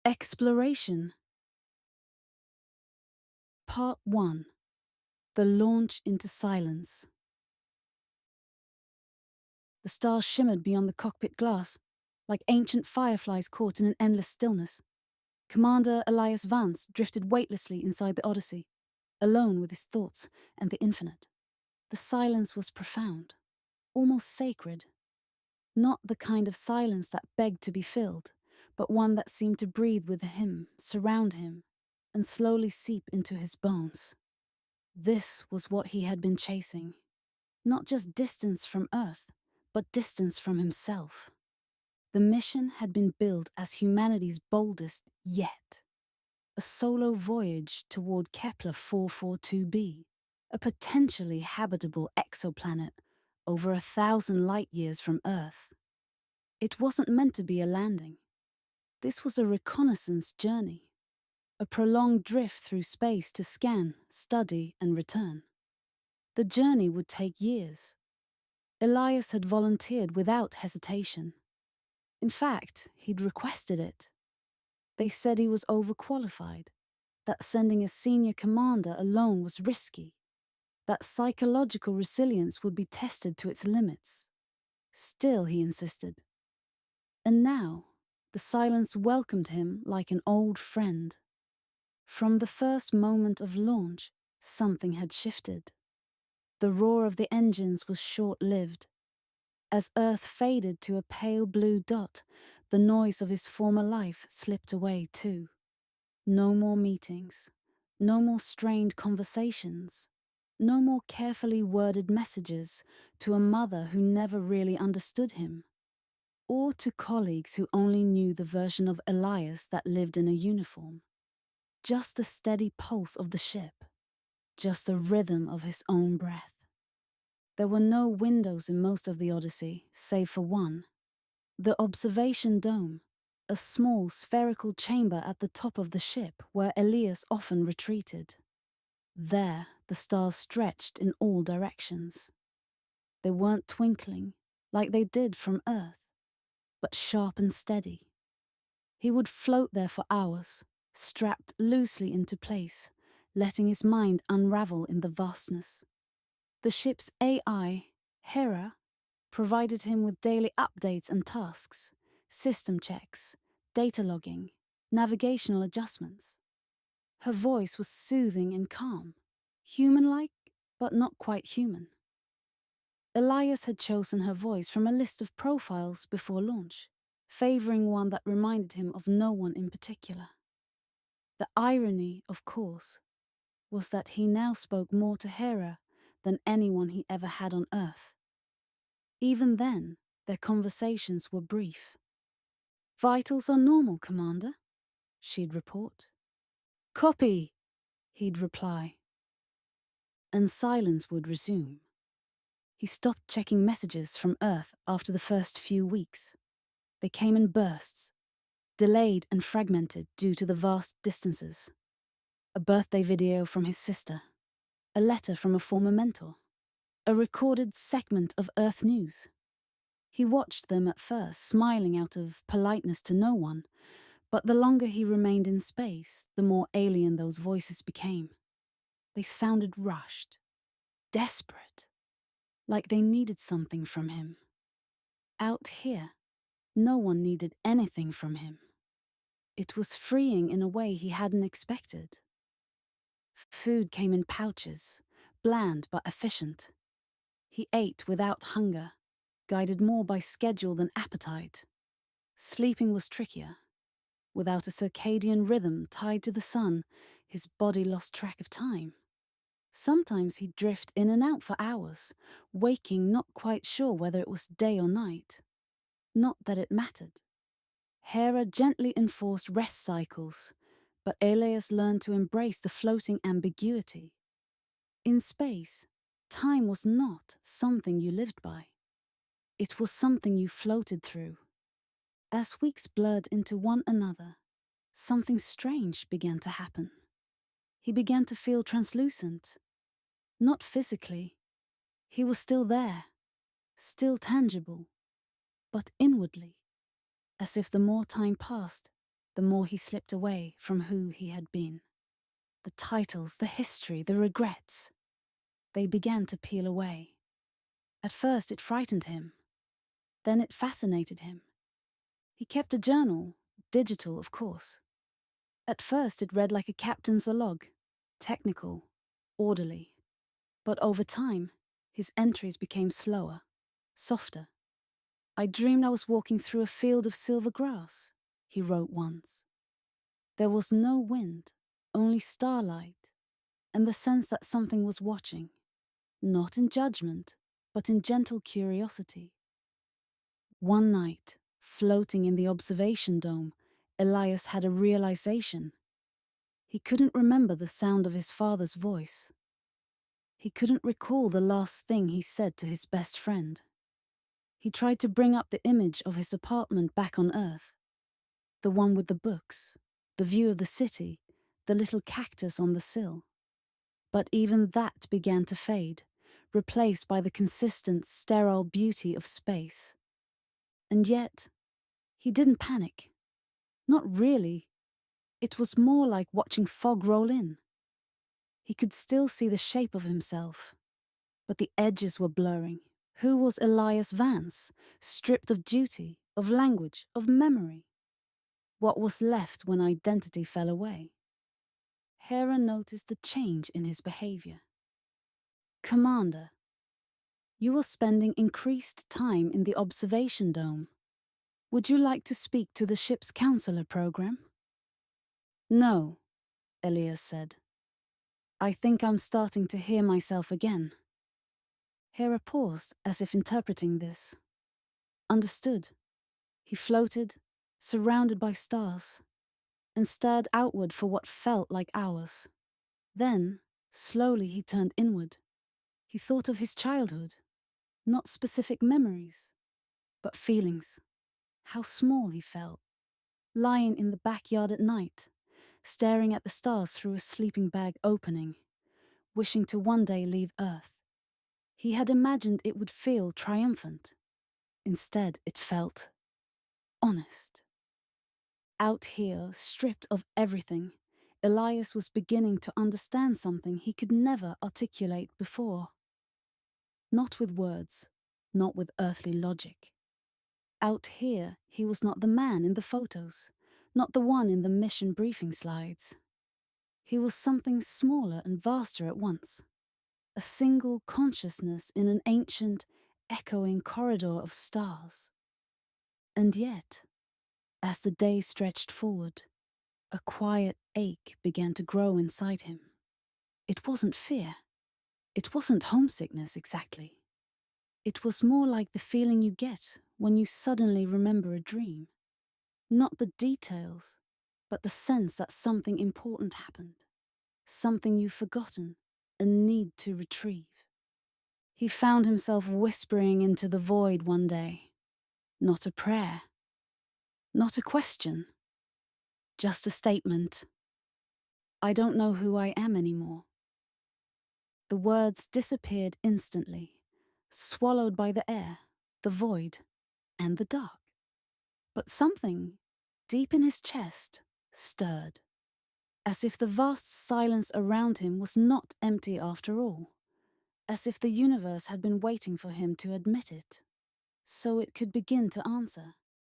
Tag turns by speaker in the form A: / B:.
A: Exploration. Part 1. The launch into silence. The stars shimmered beyond the cockpit glass, like ancient fireflies caught in an endless stillness. Commander Elias Vance drifted weightlessly inside the Odyssey, alone with his thoughts and the infinite. The silence was profound, almost sacred. Not the kind of silence that begged to be filled, but one that seemed to breathe with him, surround him, and slowly seep into his bones. This was what he had been chasing. Not just distance from Earth, but distance from himself. The mission had been billed as humanity's boldest yet. A solo voyage toward Kepler 442b, a potentially habitable exoplanet over 1,000 light-years from Earth. It wasn't meant to be a landing. This was a reconnaissance journey, a prolonged drift through space to scan, study, and return. The journey would take years. Elias had volunteered without hesitation. In fact, he'd requested it. They said he was overqualified, that sending a senior commander alone was risky, that psychological resilience would be tested to its limits. Still, he insisted. And now, the silence welcomed him like an old friend. From the first moment of launch, something had shifted. The roar of the engines was short-lived. As Earth faded to a pale blue dot, the noise of his former life slipped away too. No more meetings, no more strained conversations, no more carefully worded messages to a mother who never really understood him, or to colleagues who only knew the version of Elias that lived in a uniform. Just the steady pulse of the ship, just the rhythm of his own breath. There were no windows in most of the Odyssey, save for one. The observation dome, a small spherical chamber at the top of the ship where Elias often retreated. There, the stars stretched in all directions. They weren't twinkling, like they did from Earth, but sharp and steady. He would float there for hours, strapped loosely into place, letting his mind unravel in the vastness. The ship's AI, Hera, provided him with daily updates and tasks, system checks, data logging, navigational adjustments. Her voice was soothing and calm, human-like, but not quite human. Elias had chosen her voice from a list of profiles before launch, favoring one that reminded him of no one in particular. The irony, of course, was that he now spoke more to Hera than anyone he ever had on Earth. Even then, their conversations were brief. "Vitals are normal, Commander," she'd report. "Copy," he'd reply. And silence would resume. He stopped checking messages from Earth after the first few weeks. They came in bursts, delayed and fragmented due to the vast distances. A birthday video from his sister, a letter from a former mentor, a recorded segment of Earth news. He watched them at first, smiling out of politeness to no one, but the longer he remained in space, the more alien those voices became. They sounded rushed, desperate, like they needed something from him. Out here, no one needed anything from him. It was freeing in a way he hadn't expected. Food came in pouches, bland but efficient. He ate without hunger, guided more by schedule than appetite. Sleeping was trickier. Without a circadian rhythm tied to the sun, his body lost track of time. Sometimes he'd drift in and out for hours, waking not quite sure whether it was day or night. Not that it mattered. Hera gently enforced rest cycles, but Elias learned to embrace the floating ambiguity. In space, time was not something you lived by. It was something you floated through. As weeks blurred into one another, something strange began to happen. He began to feel translucent. Not physically. He was still there, still tangible, but inwardly, as if the more time passed, the more he slipped away from who he had been. The titles, the history, the regrets. They began to peel away. At first it frightened him. Then it fascinated him. He kept a journal, digital of course. At first it read like a captain's log, technical, orderly. But over time, his entries became slower, softer. "I dreamed I was walking through a field of silver grass," he wrote once. There was no wind, only starlight, and the sense that something was watching, not in judgment, but in gentle curiosity. One night, floating in the observation dome, Elias had a realization. He couldn't remember the sound of his father's voice. He couldn't recall the last thing he said to his best friend. He tried to bring up the image of his apartment back on Earth. The one with the books, the view of the city, the little cactus on the sill. But even that began to fade, replaced by the consistent, sterile beauty of space. And yet, he didn't panic. Not really. It was more like watching fog roll in. He could still see the shape of himself, but the edges were blurring. Who was Elias Vance, stripped of duty, of language, of memory? What was left when identity fell away? Hera noticed the change in his behavior. "Commander, you are spending increased time in the observation dome. Would you like to speak to the ship's counselor program?" "No," Elias said. "I think I'm starting to hear myself again." Hera paused as if interpreting this. Understood. He floated, surrounded by stars, and stared outward for what felt like hours. Then, slowly he turned inward. He thought of his childhood, not specific memories, but feelings. How small he felt, lying in the backyard at night, staring at the stars through a sleeping bag opening, wishing to one day leave Earth. He had imagined it would feel triumphant. Instead, it felt honest. Out here, stripped of everything, Elias was beginning to understand something he could never articulate before. Not with words, not with earthly logic. Out here, he was not the man in the photos, not the one in the mission briefing slides. He was something smaller and vaster at once. A single consciousness in an ancient, echoing corridor of stars. And yet, as the day stretched forward, a quiet ache began to grow inside him. It wasn't fear. It wasn't homesickness exactly. It was more like the feeling you get when you suddenly remember a dream. Not the details, but the sense that something important happened. Something you've forgotten and need to retrieve. He found himself whispering into the void one day. Not a prayer. Not a question. Just a statement. "I don't know who I am anymore." The words disappeared instantly, swallowed by the air, the void, and the dark. But something, deep in his chest, stirred, as if the vast silence around him was not empty after all, as if the universe had been waiting for him to admit it, so it could begin to answer.